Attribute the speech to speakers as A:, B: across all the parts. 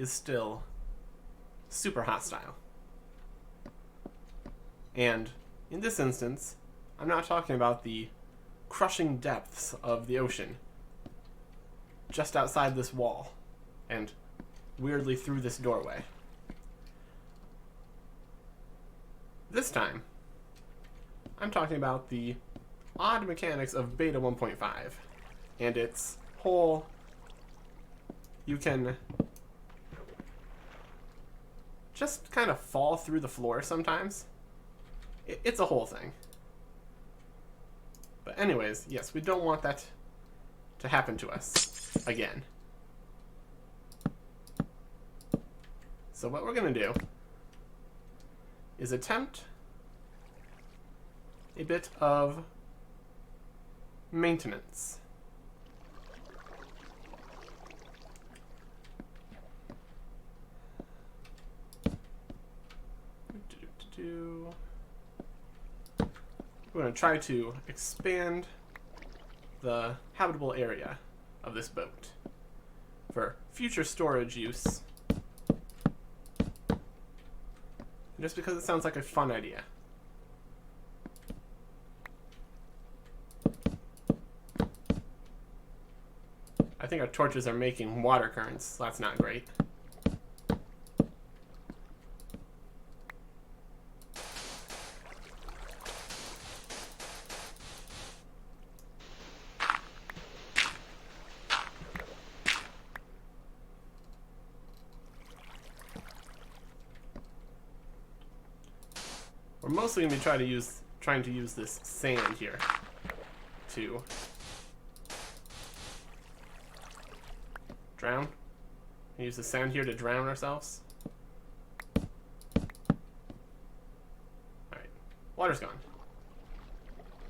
A: is still super hostile. And in this instance, I'm not talking about the crushing depths of the ocean just outside this wall and weirdly through this doorway. This time, I'm talking about the odd mechanics of Beta 1.5 and its whole, you can just kind of fall through the floor sometimes. It's a whole thing. But anyways, yes, we don't want that to happen to us again. So what we're going to do is attempt a bit of maintenance. We're going to try to expand the habitable area of this boat for future storage use. Just because it sounds like a fun idea. I think our torches are making water currents, so that's not great. We're mostly going to be trying to use this sand here to drown. Use the sand here to drown ourselves. Alright. Water's gone.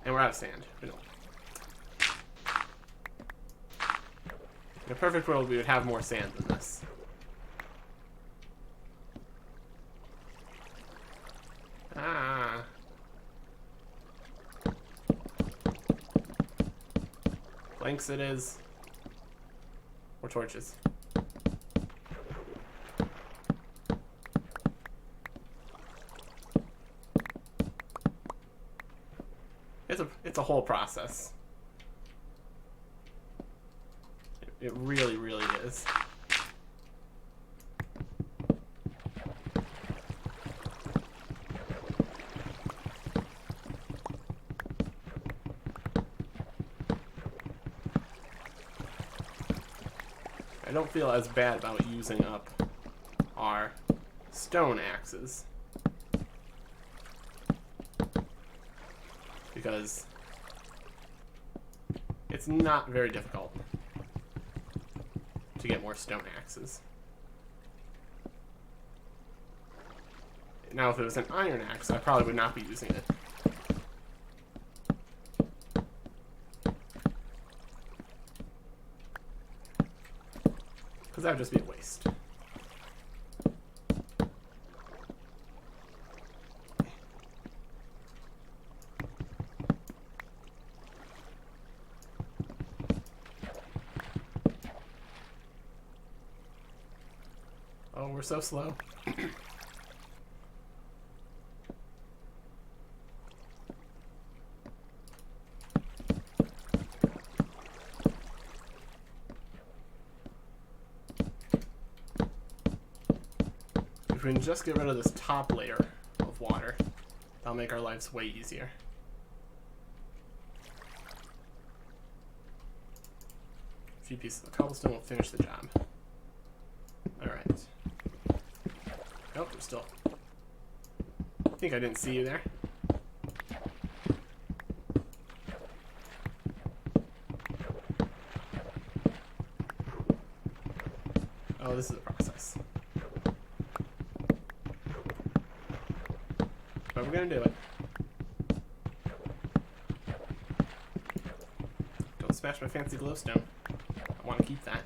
A: And we're out of sand. We don't. In a perfect world, we would have more sand than this. Ah. Planks it is. Or torches. It's a whole process. It really, really is. I don't feel as bad about using up our stone axes, because it's not very difficult to get more stone axes. Now, if it was an iron axe, I probably would not be using it. Because that would just be a waste. Oh, we're so slow. If we can just get rid of this top layer of water, that'll make our lives way easier. A few pieces of cobblestone will finish the job. Alright. Nope, we're still. I think I didn't see you there. Oh, this is a process. But we're gonna do it. Don't smash my fancy glowstone. I want to keep that.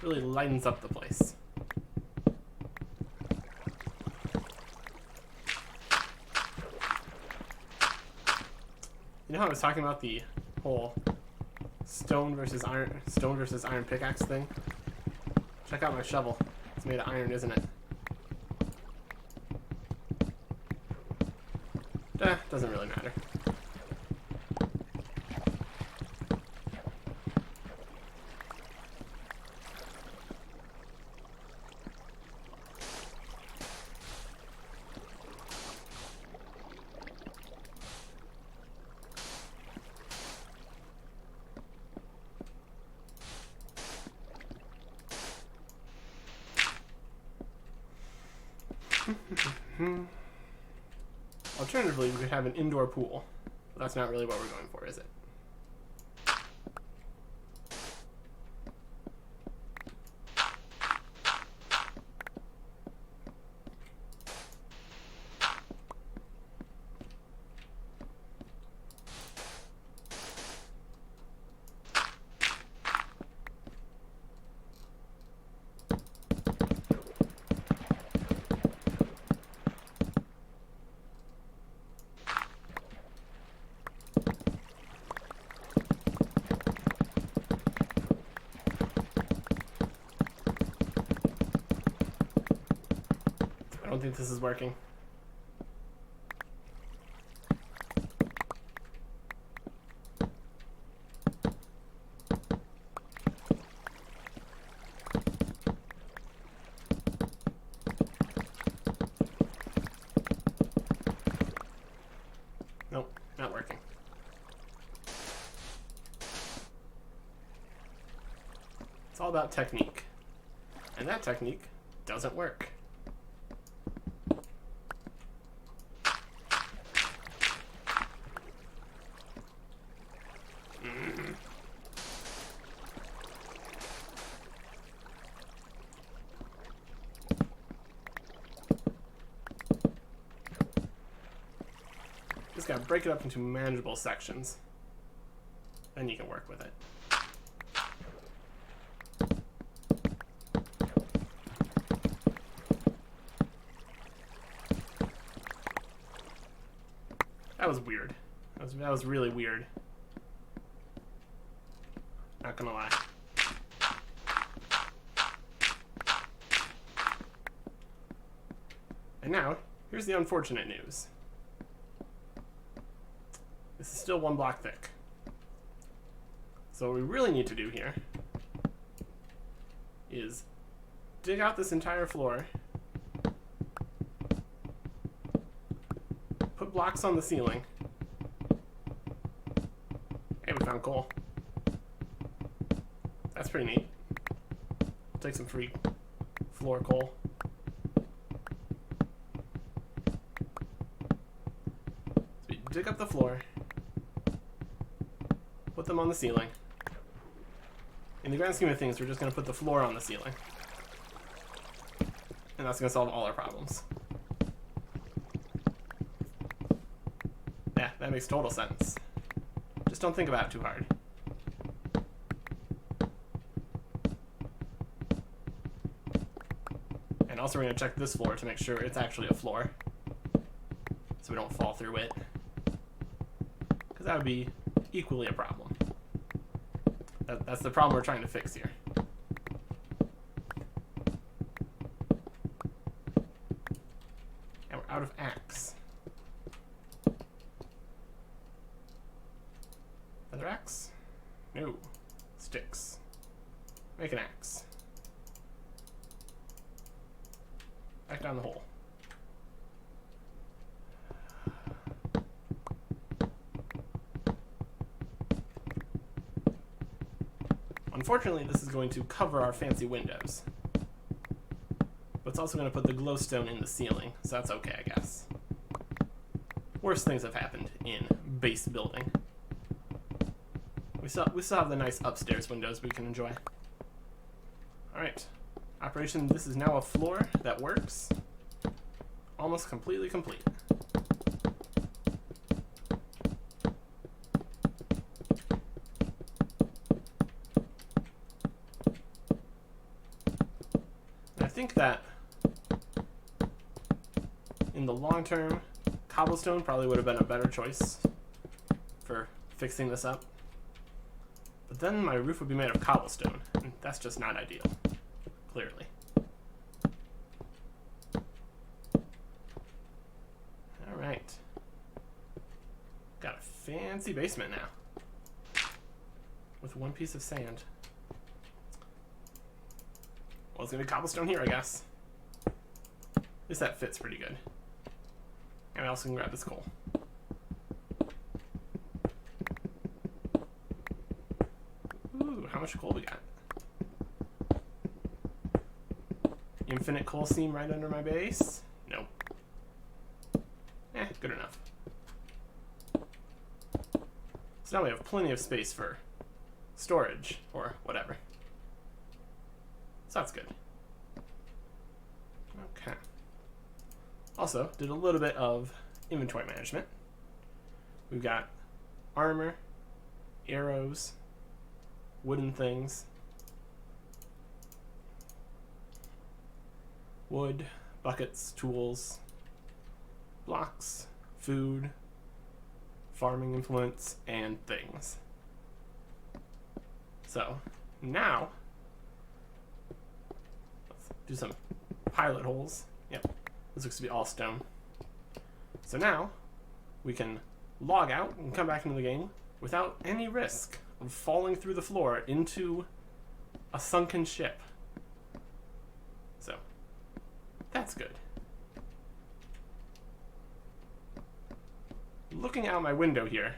A: Really lightens up the place. know how I was talking about the whole stone versus iron pickaxe thing? Check out my shovel. It's made of iron, isn't it? Doesn't really matter. Alternatively, we could have an indoor pool. But that's not really what we're going for, is it? I don't think this is working. Nope, not working. It's all about technique. And that technique doesn't work. Just gotta break it up into manageable sections. Then you can work with it. That was weird. That was really weird. Not gonna lie. And now, here's the unfortunate news. This is still 1 block thick. So what we really need to do here is dig out this entire floor, put blocks on the ceiling. Hey, we found coal. That's pretty neat. We'll take some free floor coal. So we dig up the floor, put them on the ceiling. In the grand scheme of things, we're just going to put the floor on the ceiling. And that's going to solve all our problems. Yeah, that makes total sense. Just don't think about it too hard. And also we're going to check this floor to make sure it's actually a floor, so we don't fall through it. Because that would be equally a problem. That's the problem we're trying to fix here. And we're out of axe. Another axe? No. Sticks. Make an axe. Back down the hole. Unfortunately, this is going to cover our fancy windows. But it's also going to put the glowstone in the ceiling, so that's okay, I guess. Worse things have happened in base building. We still have the nice upstairs windows we can enjoy. Alright. Operation, this is now a floor that works. Almost completely complete. I think that in the long term, cobblestone probably would have been a better choice for fixing this up. But then my roof would be made of cobblestone, and that's just not ideal, clearly. Alright. Got a fancy basement now. With one piece of sand. Well, it's gonna be cobblestone here, I guess. At least that fits pretty good. And I also can grab this coal. Ooh, how much coal we got? Infinite coal seam right under my base? Nope. Good enough. So now we have plenty of space for storage, or whatever. So that's good. Okay. Also, did a little bit of inventory management. We've got armor, arrows, wooden things, wood, buckets, tools, blocks, food, farming implements, and things. So, now, let's do some pilot holes. Yep, this looks to be all stone. So now, we can log out and come back into the game without any risk of falling through the floor into a sunken ship. So, that's good. Looking out my window here,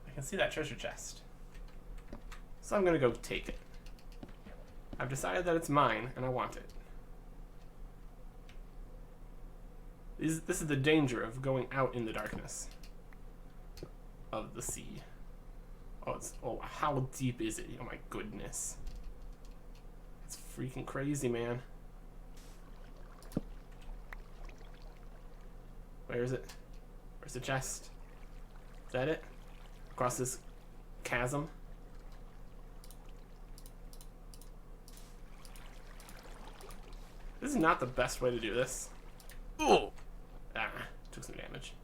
A: I can see that treasure chest. So I'm gonna go take it. I've decided that it's mine and I want it. This is the danger of going out in the darkness of the sea. Oh, how deep is it? Oh my goodness. It's freaking crazy, man. Where is it? Where's the chest? Is that it? Across this chasm? This is not the best way to do this. Ooh! Ah, took some damage.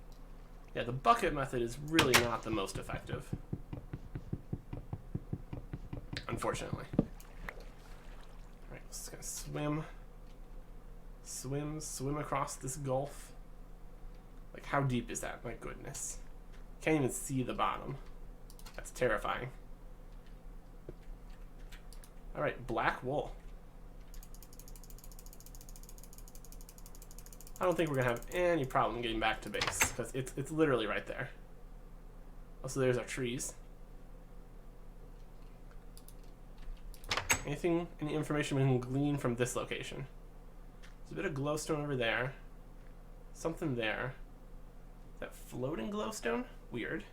A: Yeah, the bucket method is really not the most effective. Unfortunately. Alright, just gonna swim across this gulf. Like, how deep is that? My goodness. Can't even see the bottom. That's terrifying. Alright, black wool. I don't think we're gonna have any problem getting back to base, because it's literally right there. Also, there's our trees. Any information we can glean from this location? There's a bit of glowstone over there. Something there. That floating glowstone? Weird.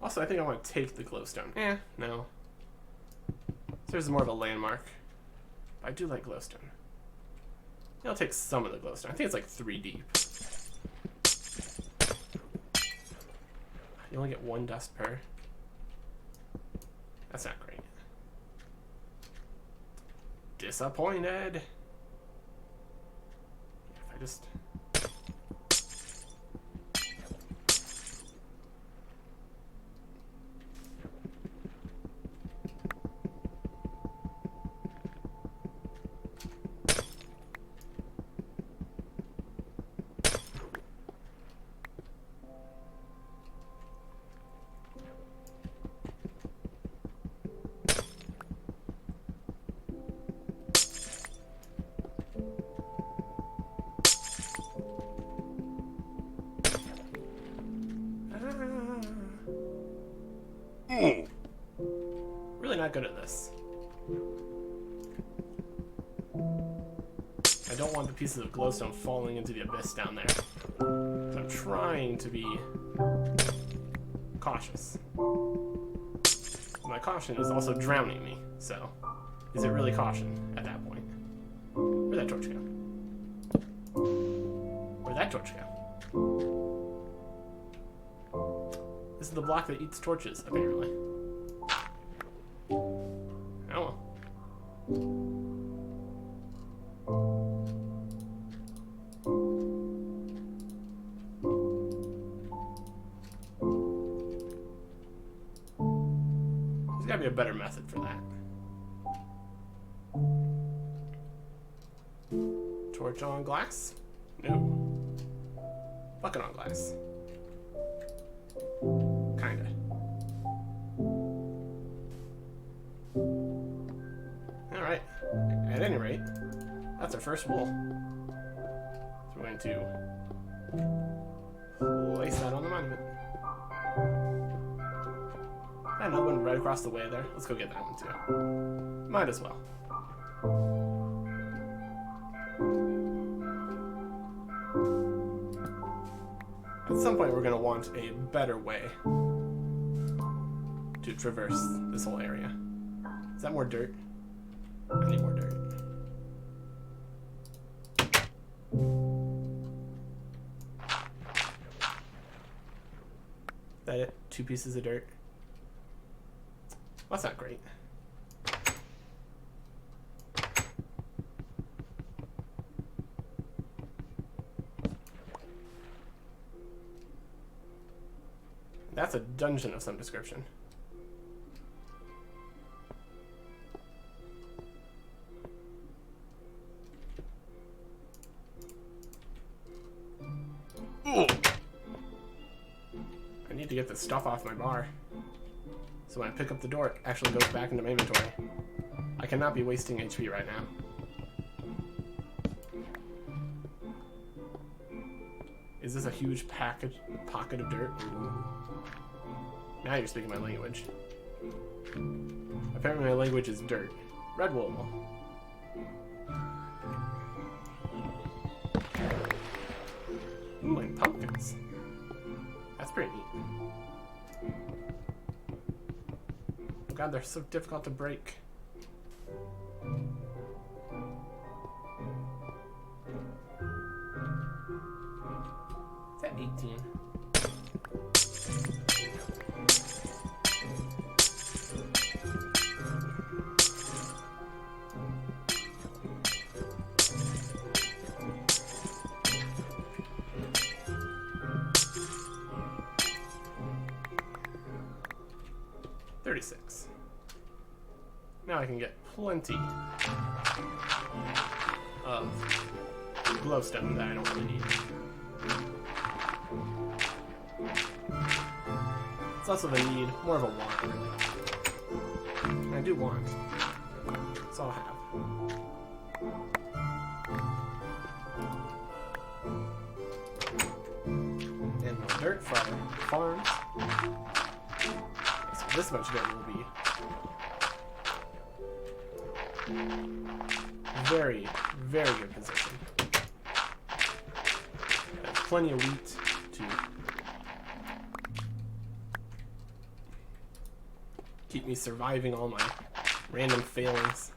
A: Also, I think I want to take the glowstone. No. There's more of a landmark. But I do like glowstone. I'll take some of the glowstone. I think it's like 3 deep. You only get 1 dust per. That's not great. Disappointed. If I just... Really not good at this. I don't want the pieces of glowstone falling into the abyss down there. So I'm trying to be cautious. My caution is also drowning me, so is it really caution at that point? Where'd that torch go? Where'd that torch go? This is the block that eats torches, apparently. Oh well. gotta be a better method for that. Torch on glass? No. Bucket on glass. Kinda. Alright. At any rate, that's our first wool. So we're going to place that on the monument. And another one right across the way there. Let's go get that one too. Might as well. At some point we're going to want a better way to traverse this whole area. Is that more dirt? I need more dirt. Is that it? 2 pieces of dirt? That's not great. That's a dungeon of some description. Ooh. I need to get this stuff off my bar. So when I pick up the door, it actually goes back into my inventory. I cannot be wasting HP right now. Is this a huge pocket of dirt? Ooh. Now you're speaking my language. Apparently my language is dirt. Red wool. Ooh, and pumpkins. That's pretty neat. Oh god, they're so difficult to break. Is that 18? Now I can get plenty of glowstone that I don't really need. It's also the need, more of a want, really. And I do want. That's all I have. And more dirt for our farms. So this much dirt will be very, very good position. There's plenty of wheat to keep me surviving all my random failings.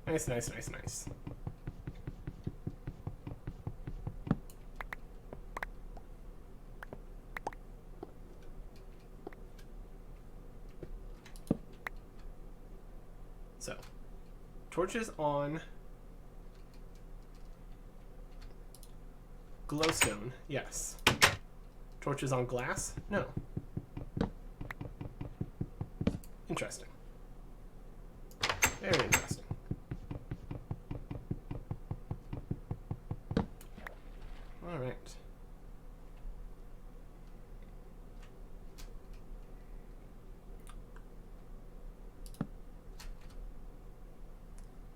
A: Nice, nice, nice, nice. So, torches on glowstone, yes. Torches on glass, no. Interesting. Very interesting. All right.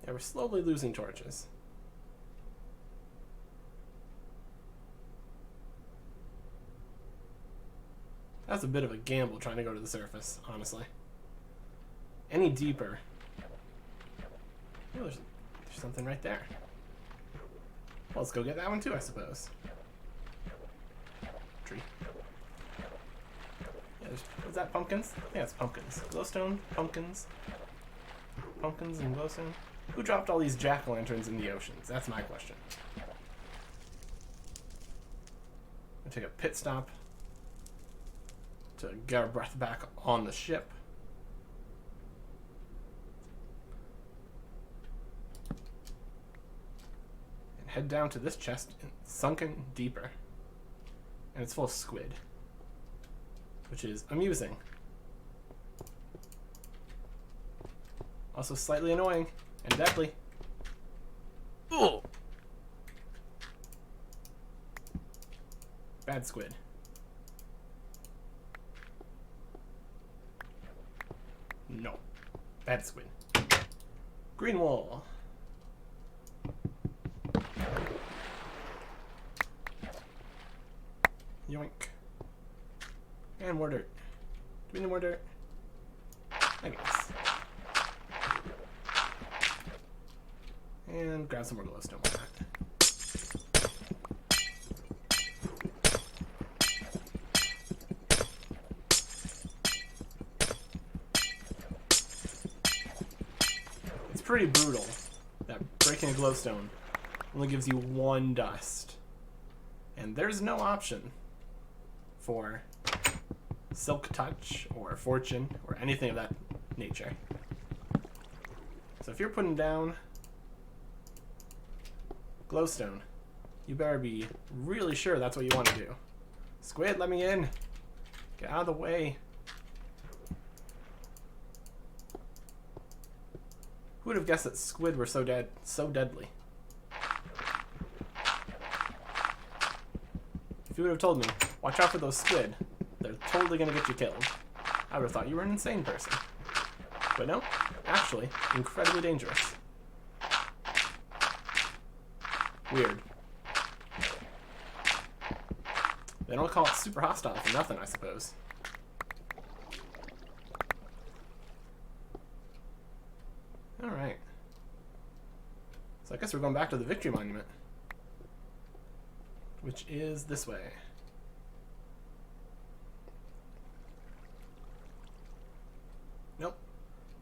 A: Yeah, we're slowly losing torches. That's a bit of a gamble trying to go to the surface, honestly. Any deeper. Oh, there's something right there. Well, let's go get that one too, I suppose. Tree. Yeah, is that pumpkins? Yeah, it's pumpkins. Glowstone, pumpkins. Pumpkins and glowstone. Who dropped all these jack-o'-lanterns in the oceans? That's my question. I'm gonna take a pit stop to get our breath back on the ship. And head down to this chest, sunken deeper. And it's full of squid, which is amusing. Also slightly annoying and deadly. Ooh. Bad squid. No. Bad squid. Green wool. Yoink. And more dirt. Do we need more dirt? I guess. And grab some more glowstone on that. It's pretty brutal that breaking a glowstone only gives you 1 dust. And there's no option for Silk Touch or Fortune or anything of that nature. So if you're putting down glowstone, you better be really sure that's what you want to do. Squid, let me in. Get out of the way. Who would have guessed that squid were so deadly? If you would have told me, watch out for those squid, they're totally gonna get you killed, I would have thought you were an insane person. But no, actually, incredibly dangerous. Weird. They don't call it super hostile for nothing, I suppose. Alright. So I guess we're going back to the Victory Monument, which is this way. Nope.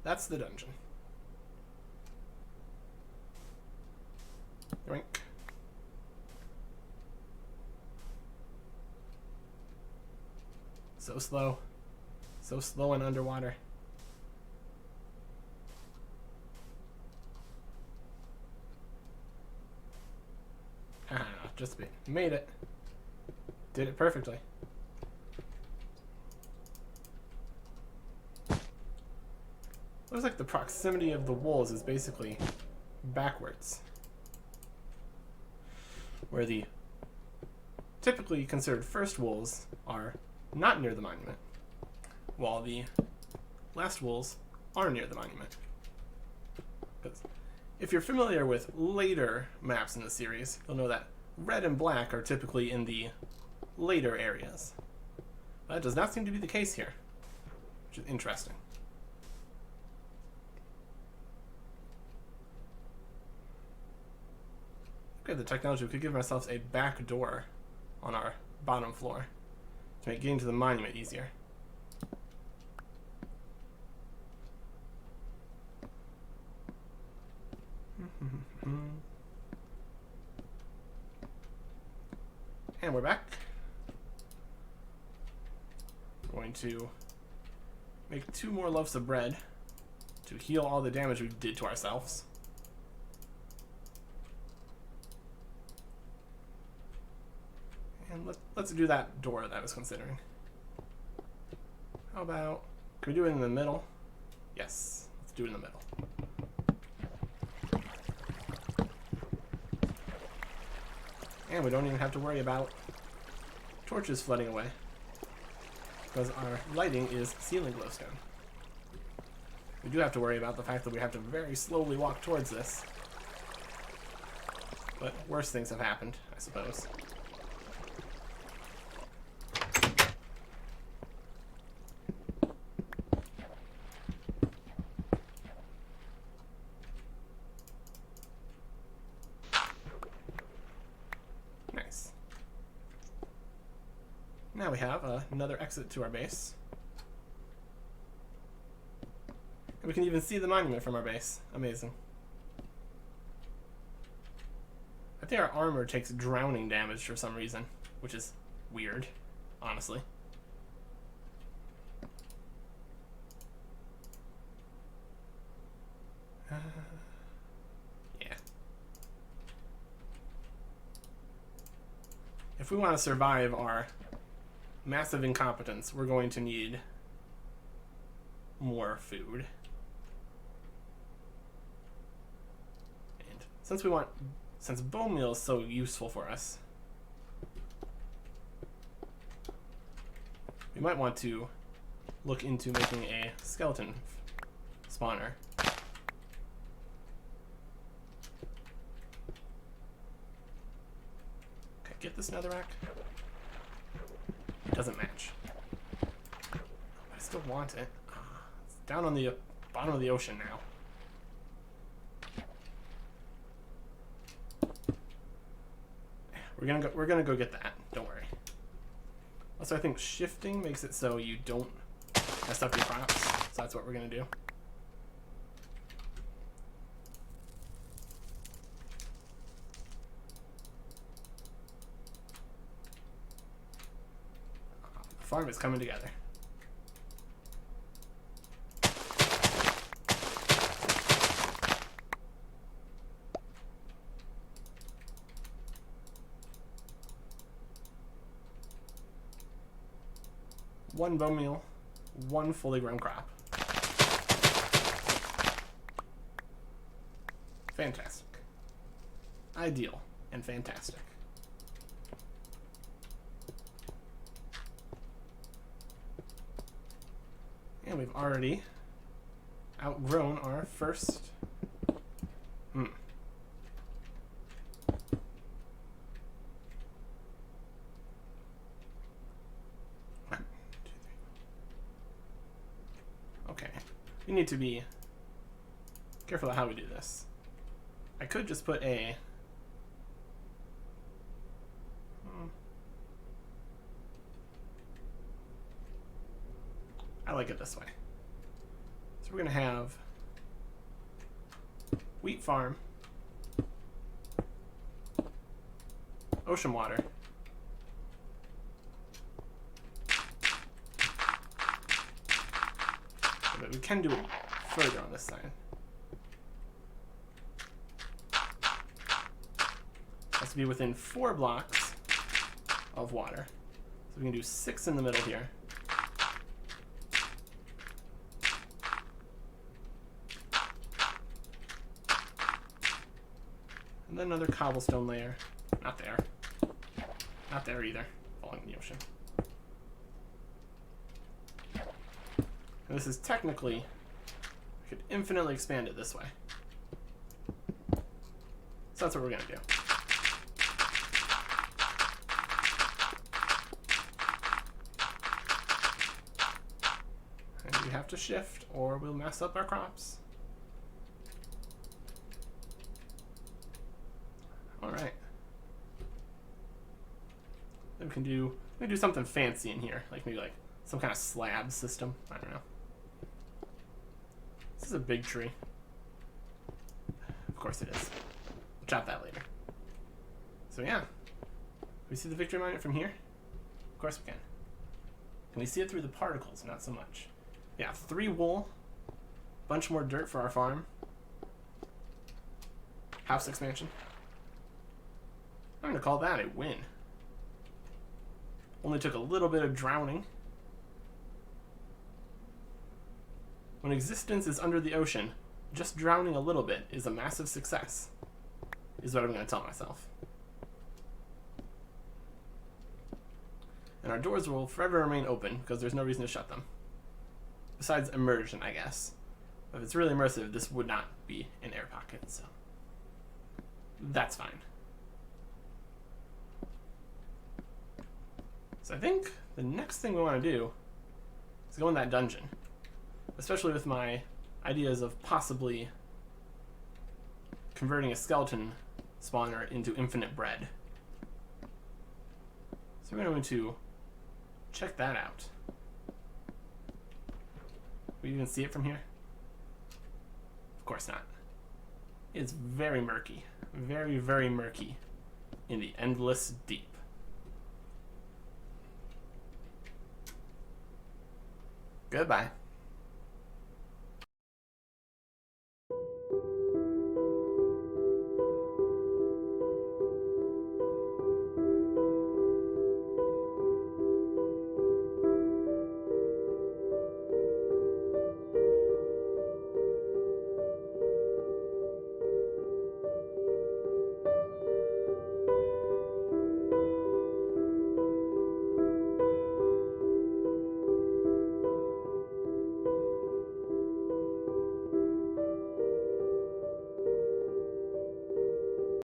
A: That's the dungeon. Yoink. So slow. So slow and underwater. Haha, just made it. Did it perfectly. Looks like the proximity of the wolves is basically backwards. Where the typically considered first wolves are not near the monument, while the last wolves are near the monument. Because if you're familiar with later maps in the series, you'll know that red and black are typically in the later areas. That does not seem to be the case here, which is interesting. Okay, the technology, we could give ourselves a back door on our bottom floor to make getting to the monument easier. And we're back. We're going to make 2 more loaves of bread to heal all the damage we did to ourselves. And let's do that door that I was considering. How about, can we do it in the middle? Yes, let's do it in the middle. And we don't even have to worry about torches flooding away, because our lighting is ceiling glowstone. We do have to worry about the fact that we have to very slowly walk towards this, but worse things have happened, I suppose. Now we have another exit to our base. And we can even see the monument from our base. Amazing. I think our armor takes drowning damage for some reason, which is weird, honestly. Yeah. if we want to survive our massive incompetence, we're going to need more food. And since bone meal is so useful for us, we might want to look into making a skeleton spawner. Okay, get this netherrack. It doesn't match. But I still want it. It's down on the bottom of the ocean now. We're gonna go get that. Don't worry. Also, I think shifting makes it so you don't mess up your crops. So that's what we're gonna do. The farm is coming together. One bone meal, one fully grown crop. Fantastic. Ideal and fantastic. And we've already outgrown our first... Okay, we need to be careful of how we do this. I could just put a... I like it this way. So we're going to have wheat farm, ocean water, but we can do it further on this side. Has to be within 4 blocks of water. So we can do 6 in the middle here. And then another cobblestone layer. Not there. Not there either. Falling in the ocean. And this is technically... I could infinitely expand it this way. So that's what we're going to do. And we have to shift or we'll mess up our crops. Alright. Then we can do something fancy in here. Like maybe like some kind of slab system. I don't know. This is a big tree. Of course it is. We'll chop that later. So yeah. Can we see the victory monument from here? Of course we can. Can we see it through the particles? Not so much. Yeah, 3 wool. Bunch more dirt for our farm. House expansion. I'm going to call that a win. Only took a little bit of drowning. When existence is under the ocean, just drowning a little bit is a massive success, is what I'm going to tell myself. And our doors will forever remain open because there's no reason to shut them. Besides immersion, I guess. If it's really immersive, this would not be an air pocket, so that's fine. So I think the next thing we want to do is go in that dungeon. Especially with my ideas of possibly converting a skeleton spawner into infinite bread. So we're going to check that out. We even see it from here? Of course not. It's very murky. Very, very murky in the endless deep. Goodbye.